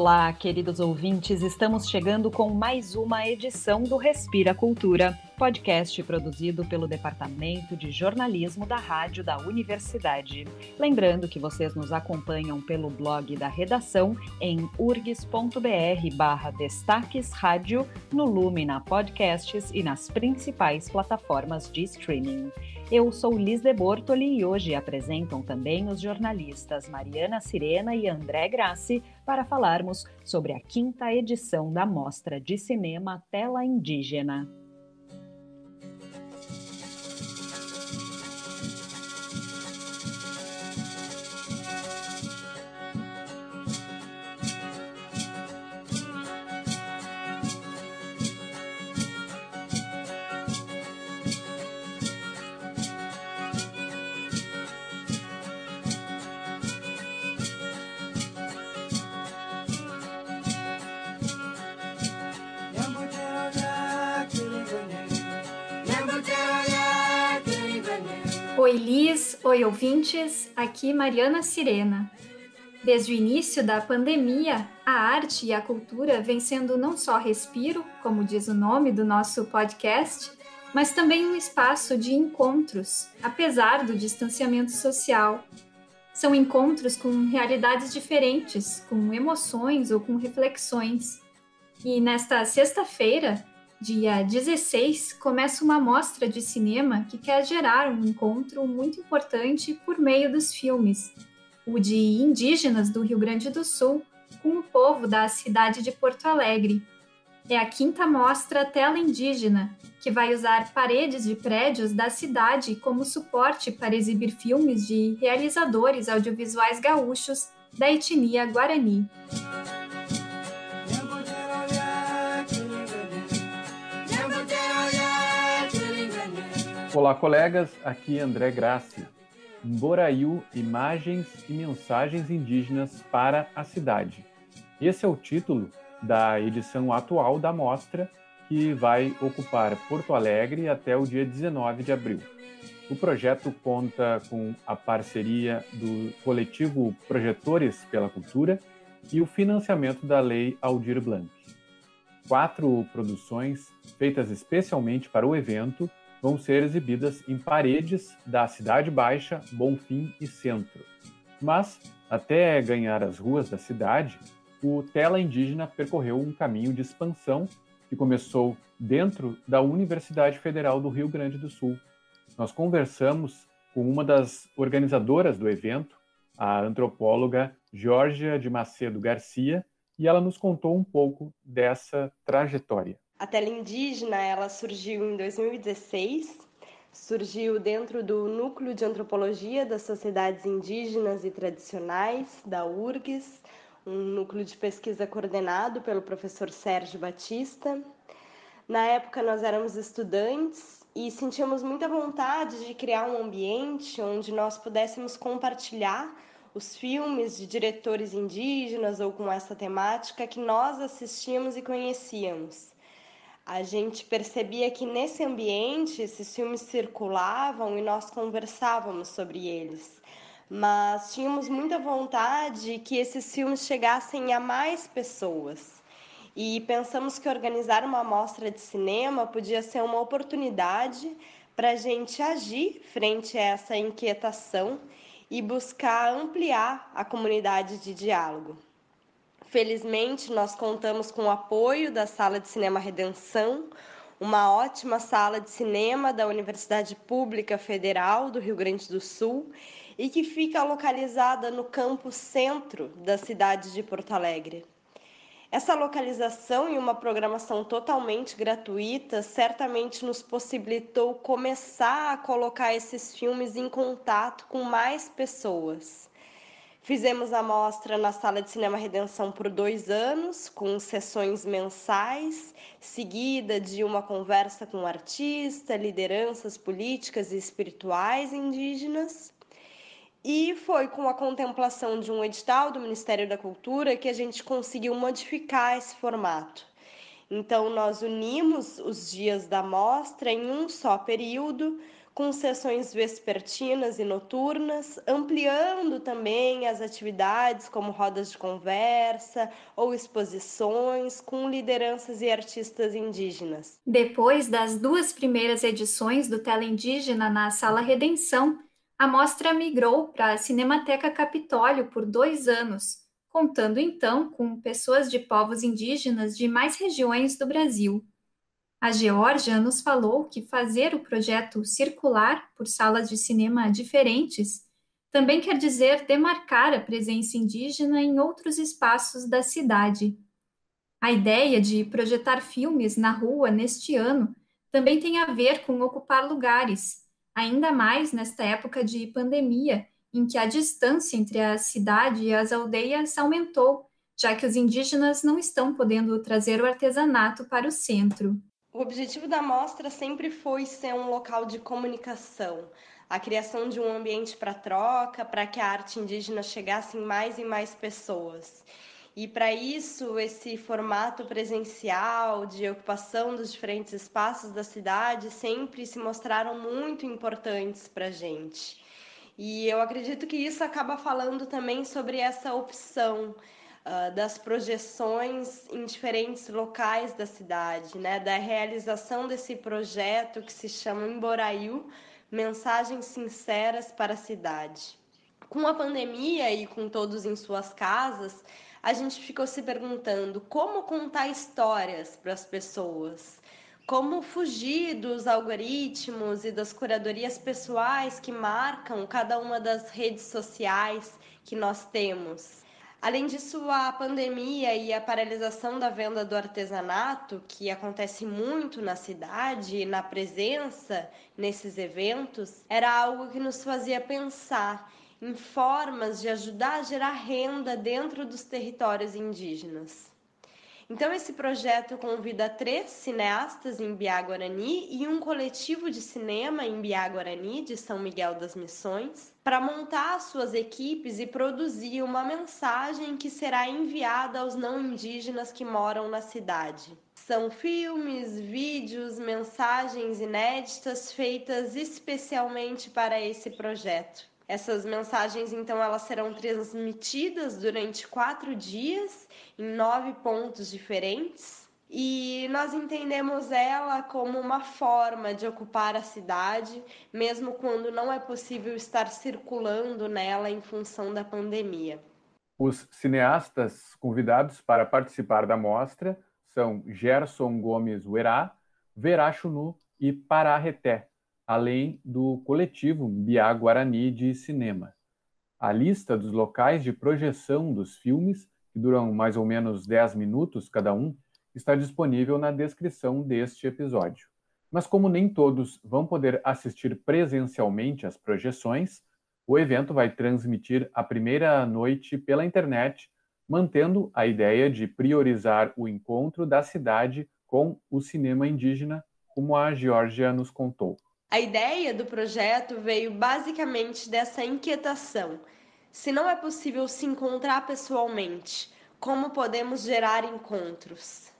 Olá, queridos ouvintes, estamos chegando com mais uma edição do Respira Cultura, podcast produzido pelo Departamento de Jornalismo da Rádio da Universidade. Lembrando que vocês nos acompanham pelo blog da redação em urgs.br/destaques rádio, no Lumina Podcasts e nas principais plataformas de streaming. Eu sou Liz de Bortoli e hoje apresentam também os jornalistas Mariana Cirena e André Grassi para falarmos sobre a 5ª edição da Mostra de Cinema Tela Indígena. Oi Liz, oi ouvintes, aqui Mariana Cirena. Desde o início da pandemia, a arte e a cultura vêm sendo não só respiro, como diz o nome do nosso podcast, mas também um espaço de encontros, apesar do distanciamento social. São encontros com realidades diferentes, com emoções ou com reflexões. E nesta sexta-feira, dia 16, começa uma mostra de cinema que quer gerar um encontro muito importante por meio dos filmes, o de indígenas do Rio Grande do Sul com o povo da cidade de Porto Alegre. É a 5ª Mostra Tela Indígena, que vai usar paredes de prédios da cidade como suporte para exibir filmes de realizadores audiovisuais gaúchos da etnia Guarani. Olá, colegas, aqui André Grassi. Mboraiu, imagens e mensagens indígenas para a cidade. Esse é o título da edição atual da mostra, que vai ocupar Porto Alegre até o dia 19 de abril. O projeto conta com a parceria do coletivo Projetores pela Cultura e o financiamento da Lei Aldir Blanc. 4 produções, feitas especialmente para o evento, vão ser exibidas em paredes da Cidade Baixa, Bonfim e Centro. Mas, até ganhar as ruas da cidade, o Tela Indígena percorreu um caminho de expansão que começou dentro da Universidade Federal do Rio Grande do Sul. Nós conversamos com uma das organizadoras do evento, a antropóloga Georgia de Macedo Garcia, e ela nos contou um pouco dessa trajetória. A Tela Indígena, ela surgiu em 2016, surgiu dentro do Núcleo de Antropologia das Sociedades Indígenas e Tradicionais, da URGS, um núcleo de pesquisa coordenado pelo professor Sérgio Batista. Na época, nós éramos estudantes e sentíamos muita vontade de criar um ambiente onde nós pudéssemos compartilhar os filmes de diretores indígenas ou com essa temática que nós assistíamos e conhecíamos. A gente percebia que nesse ambiente esses filmes circulavam e nós conversávamos sobre eles, mas tínhamos muita vontade que esses filmes chegassem a mais pessoas. E pensamos que organizar uma mostra de cinema podia ser uma oportunidade para a gente agir frente a essa inquietação e buscar ampliar a comunidade de diálogo. Felizmente, nós contamos com o apoio da Sala de Cinema Redenção, uma ótima sala de cinema da Universidade Pública Federal do Rio Grande do Sul e que fica localizada no campus centro da cidade de Porto Alegre. Essa localização e uma programação totalmente gratuita certamente nos possibilitou começar a colocar esses filmes em contato com mais pessoas. Fizemos a mostra na Sala de Cinema Redenção por 2 anos, com sessões mensais, seguida de uma conversa com artistas, lideranças políticas e espirituais indígenas. E foi com a contemplação de um edital do Ministério da Cultura que a gente conseguiu modificar esse formato. Então, nós unimos os dias da mostra em um só período, com sessões vespertinas e noturnas, ampliando também as atividades como rodas de conversa ou exposições com lideranças e artistas indígenas. Depois das 2 primeiras edições do Tela Indígena na Sala Redenção, a mostra migrou para a Cinemateca Capitólio por 2 anos, contando então com pessoas de povos indígenas de mais regiões do Brasil. A Geórgia nos falou que fazer o projeto circular por salas de cinema diferentes também quer dizer demarcar a presença indígena em outros espaços da cidade. A ideia de projetar filmes na rua neste ano também tem a ver com ocupar lugares, ainda mais nesta época de pandemia, em que a distância entre a cidade e as aldeias aumentou, já que os indígenas não estão podendo trazer o artesanato para o centro. O objetivo da mostra sempre foi ser um local de comunicação, a criação de um ambiente para troca, para que a arte indígena chegasse em mais pessoas. E para isso, esse formato presencial de ocupação dos diferentes espaços da cidade sempre se mostraram muito importantes para a gente. E eu acredito que isso acaba falando também sobre essa opção das projeções em diferentes locais da cidade, né? Da realização desse projeto que se chama Emboraiu, Mensagens Sinceras para a Cidade. Com a pandemia e com todos em suas casas, a gente ficou se perguntando como contar histórias para as pessoas, como fugir dos algoritmos e das curadorias pessoais que marcam cada uma das redes sociais que nós temos. Além disso, a pandemia e a paralisação da venda do artesanato, que acontece muito na cidade e na presença nesses eventos, era algo que nos fazia pensar em formas de ajudar a gerar renda dentro dos territórios indígenas. Então, esse projeto convida 3 cineastas em Biá-Guarani e um coletivo de cinema em Biá-Guarani, de São Miguel das Missões, para montar suas equipes e produzir uma mensagem que será enviada aos não indígenas que moram na cidade. São filmes, vídeos, mensagens inéditas feitas especialmente para esse projeto. Essas mensagens, então, elas serão transmitidas durante 4 dias, em 9 pontos diferentes. E nós entendemos ela como uma forma de ocupar a cidade, mesmo quando não é possível estar circulando nela em função da pandemia. Os cineastas convidados para participar da mostra são Gerson Gomes Uerá, Verá Chunu e Pará Reté, além do coletivo Biá-Guarani de Cinema. A lista dos locais de projeção dos filmes, que duram mais ou menos 10 minutos cada um, está disponível na descrição deste episódio. Mas como nem todos vão poder assistir presencialmente às projeções, o evento vai transmitir a primeira noite pela internet, mantendo a ideia de priorizar o encontro da cidade com o cinema indígena, como a Geórgia nos contou. A ideia do projeto veio basicamente dessa inquietação. Se não é possível se encontrar pessoalmente, como podemos gerar encontros?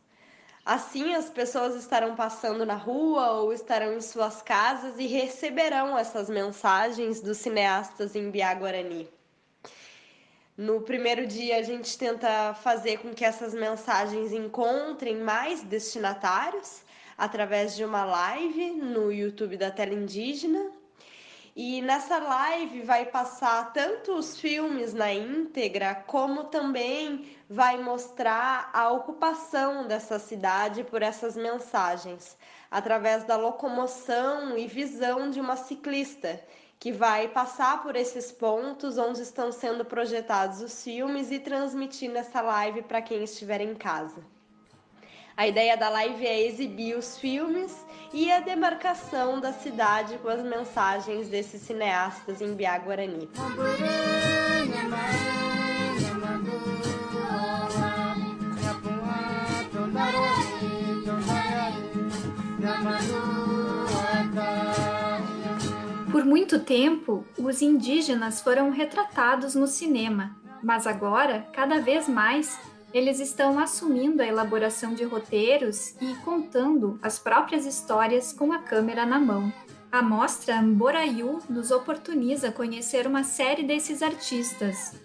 Assim, as pessoas estarão passando na rua ou estarão em suas casas e receberão essas mensagens dos cineastas em Biá-Guarani. No primeiro dia, a gente tenta fazer com que essas mensagens encontrem mais destinatários através de uma live no YouTube da Tela Indígena. E nessa live vai passar tanto os filmes na íntegra, como também vai mostrar a ocupação dessa cidade por essas mensagens, através da locomoção e visão de uma ciclista, que vai passar por esses pontos onde estão sendo projetados os filmes e transmitir nessa live para quem estiver em casa. A ideia da live é exibir os filmes e a demarcação da cidade com as mensagens desses cineastas em Biá-Guarani. Por muito tempo, os indígenas foram retratados no cinema, mas agora, cada vez mais, eles estão assumindo a elaboração de roteiros e contando as próprias histórias com a câmera na mão. A mostra Mboraiu nos oportuniza conhecer uma série desses artistas.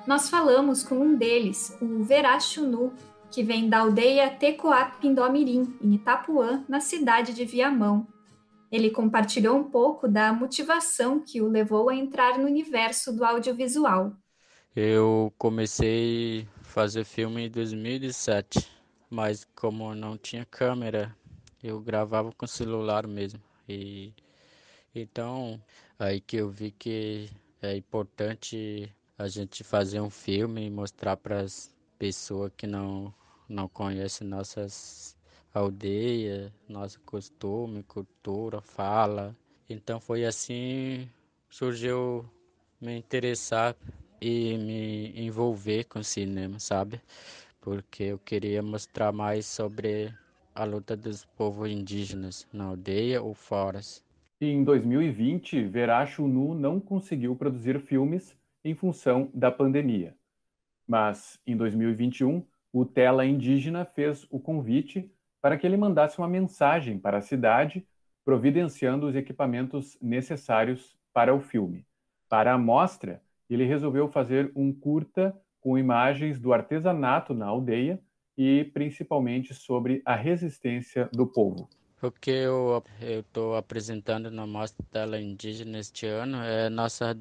Nós falamos com um deles, o Veracho Nu, que vem da aldeia Tecoapindomirim, em Itapuã, na cidade de Viamão. Ele compartilhou um pouco da motivação que o levou a entrar no universo do audiovisual. Eu comecei a fazer filme em 2007, mas como não tinha câmera, eu gravava com celular mesmo. E então, aí que eu vi que é importante a gente fazer um filme e mostrar para as pessoas que não conhecem nossas aldeias, nosso costume, cultura, fala. Então foi assim surgiu me interessar e me envolver com cinema, sabe? Porque eu queria mostrar mais sobre a luta dos povos indígenas na aldeia ou fora. E em 2020, Veracho Nu não conseguiu produzir filmes em função da pandemia. Mas, em 2021, o Tela Indígena fez o convite para que ele mandasse uma mensagem para a cidade, providenciando os equipamentos necessários para o filme. Para a mostra, ele resolveu fazer um curta com imagens do artesanato na aldeia e principalmente sobre a resistência do povo. O que eu estou apresentando na Mostra Tela Indígena este ano é nossa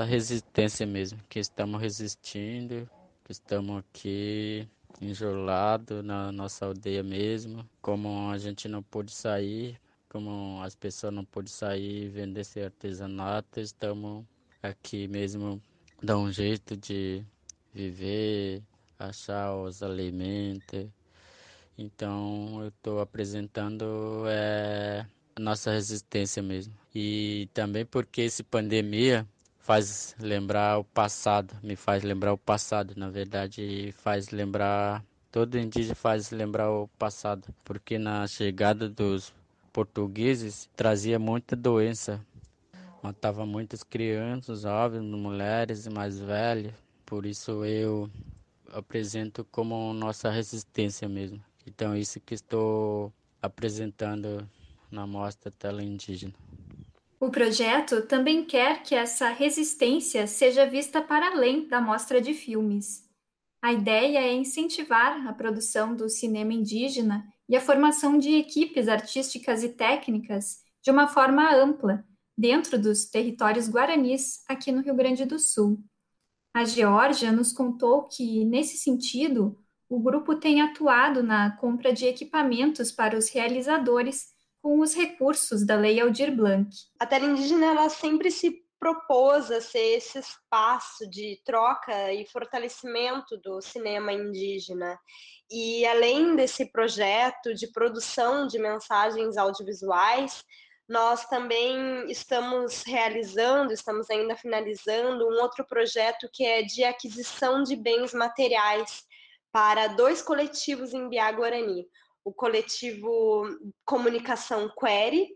resistência mesmo, que estamos resistindo, que estamos aqui enjolados na nossa aldeia mesmo, como a gente não pôde sair, como as pessoas não pôde sair e vender esse artesanato, estamos aqui mesmo, dá um jeito de viver, achar os alimentos. Então eu estou apresentando a nossa resistência mesmo. E também porque essa pandemia faz lembrar o passado, me faz lembrar o passado, na verdade faz lembrar, todo indígena faz lembrar o passado, porque na chegada dos portugueses trazia muita doença, matava muitas crianças, jovens, mulheres mais velhas, por isso eu apresento como nossa resistência mesmo. Então, isso que estou apresentando na Mostra Tela Indígena. O projeto também quer que essa resistência seja vista para além da mostra de filmes. A ideia é incentivar a produção do cinema indígena e a formação de equipes artísticas e técnicas de uma forma ampla, dentro dos territórios guaranis, aqui no Rio Grande do Sul. A Geórgia nos contou que, nesse sentido, o grupo tem atuado na compra de equipamentos para os realizadores com os recursos da Lei Aldir Blanc. A Tela Indígena ela sempre se propôs a ser esse espaço de troca e fortalecimento do cinema indígena. E além desse projeto de produção de mensagens audiovisuais, nós também estamos ainda finalizando um outro projeto que é de aquisição de bens materiais para 2 coletivos em Biá-Guarani. O coletivo Comunicação Query,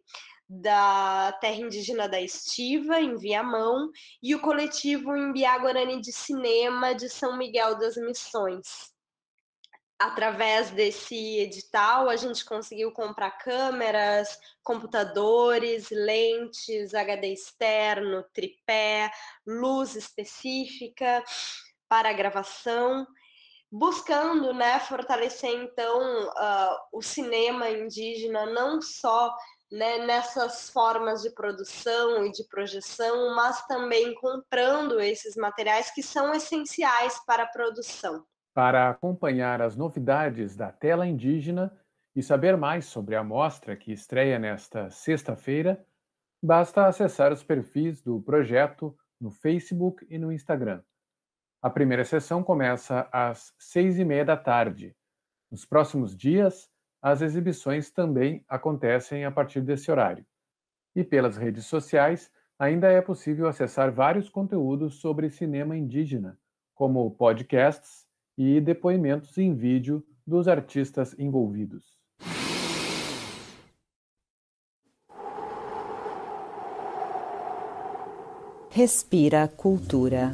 da Terra Indígena da Estiva, em Viamão, e o coletivo Imbiá-Guarani de Cinema de São Miguel das Missões. Através desse edital, a gente conseguiu comprar câmeras, computadores, lentes, HD externo, tripé, luz específica para a gravação, buscando, fortalecer, então, o cinema indígena, não só nessas formas de produção e de projeção, mas também comprando esses materiais que são essenciais para a produção. Para acompanhar as novidades da Tela Indígena e saber mais sobre a mostra que estreia nesta sexta-feira, basta acessar os perfis do projeto no Facebook e no Instagram. A primeira sessão começa às 6h30 da tarde. Nos próximos dias, as exibições também acontecem a partir desse horário. E pelas redes sociais, ainda é possível acessar vários conteúdos sobre cinema indígena, como podcasts e depoimentos em vídeo dos artistas envolvidos. Respira Cultura.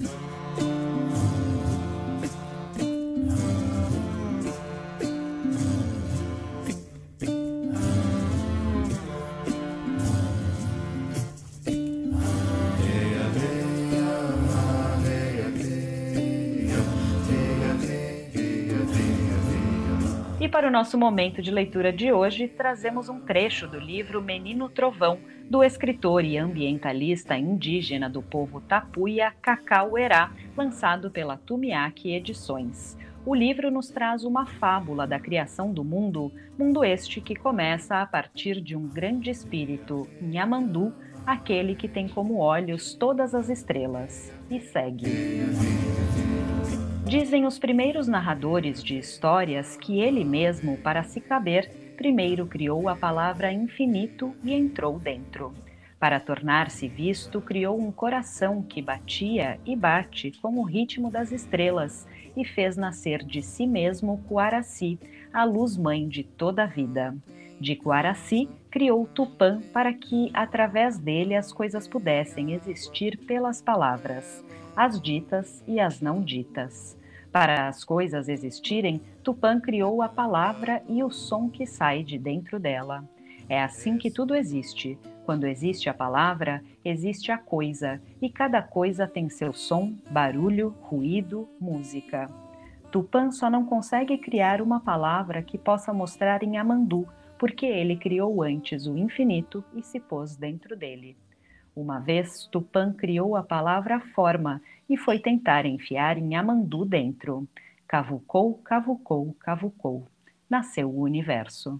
para o nosso momento de leitura de hoje, trazemos um trecho do livro Menino Trovão, do escritor e ambientalista indígena do povo Tapuia, Cacau Erá, lançado pela Tumiaque Edições. O livro nos traz uma fábula da criação do mundo, mundo este que começa a partir de um grande espírito, Nhamandu, aquele que tem como olhos todas as estrelas, e segue. Dizem os primeiros narradores de histórias que ele mesmo, para se caber, primeiro criou a palavra infinito e entrou dentro. Para tornar-se visto, criou um coração que batia e bate como o ritmo das estrelas e fez nascer de si mesmo Coaraci, a luz-mãe de toda a vida. De Coaraci, criou Tupã para que, através dele, as coisas pudessem existir pelas palavras, as ditas e as não ditas. Para as coisas existirem, Tupã criou a palavra e o som que sai de dentro dela. É assim que tudo existe. Quando existe a palavra, existe a coisa, e cada coisa tem seu som, barulho, ruído, música. Tupã só não consegue criar uma palavra que possa mostrar em Amandu, porque ele criou antes o infinito e se pôs dentro dele. Uma vez, Tupã criou a palavra forma e foi tentar enfiar em Amandu dentro. Cavucou, cavucou, cavucou. Nasceu o universo.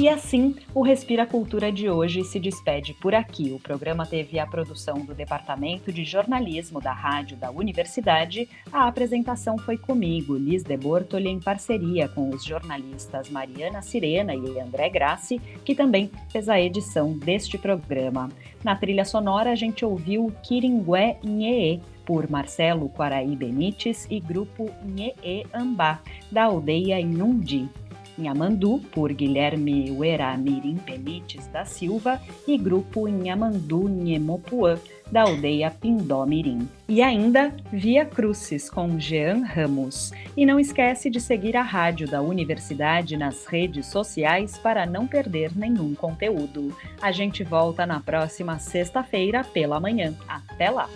E assim, o Respira Cultura de hoje se despede por aqui. O programa teve a produção do Departamento de Jornalismo da Rádio da Universidade. A apresentação foi comigo, Liz de Bortoli, em parceria com os jornalistas Mariana Sirena e André Grassi, que também fez a edição deste programa. Na trilha sonora, a gente ouviu Quiringué Nhê, por Marcelo Quaraí Benites e grupo Nhê Ambá, da aldeia Inhundi. Nhamandu, por Guilherme Uera Mirim Benites da Silva e grupo Nhamandu Nhemopuã, da aldeia Pindó Mirim. E ainda Via Crucis, com Jean Ramos. E não esquece de seguir a rádio da Universidade nas redes sociais para não perder nenhum conteúdo. A gente volta na próxima sexta-feira pela manhã. Até lá!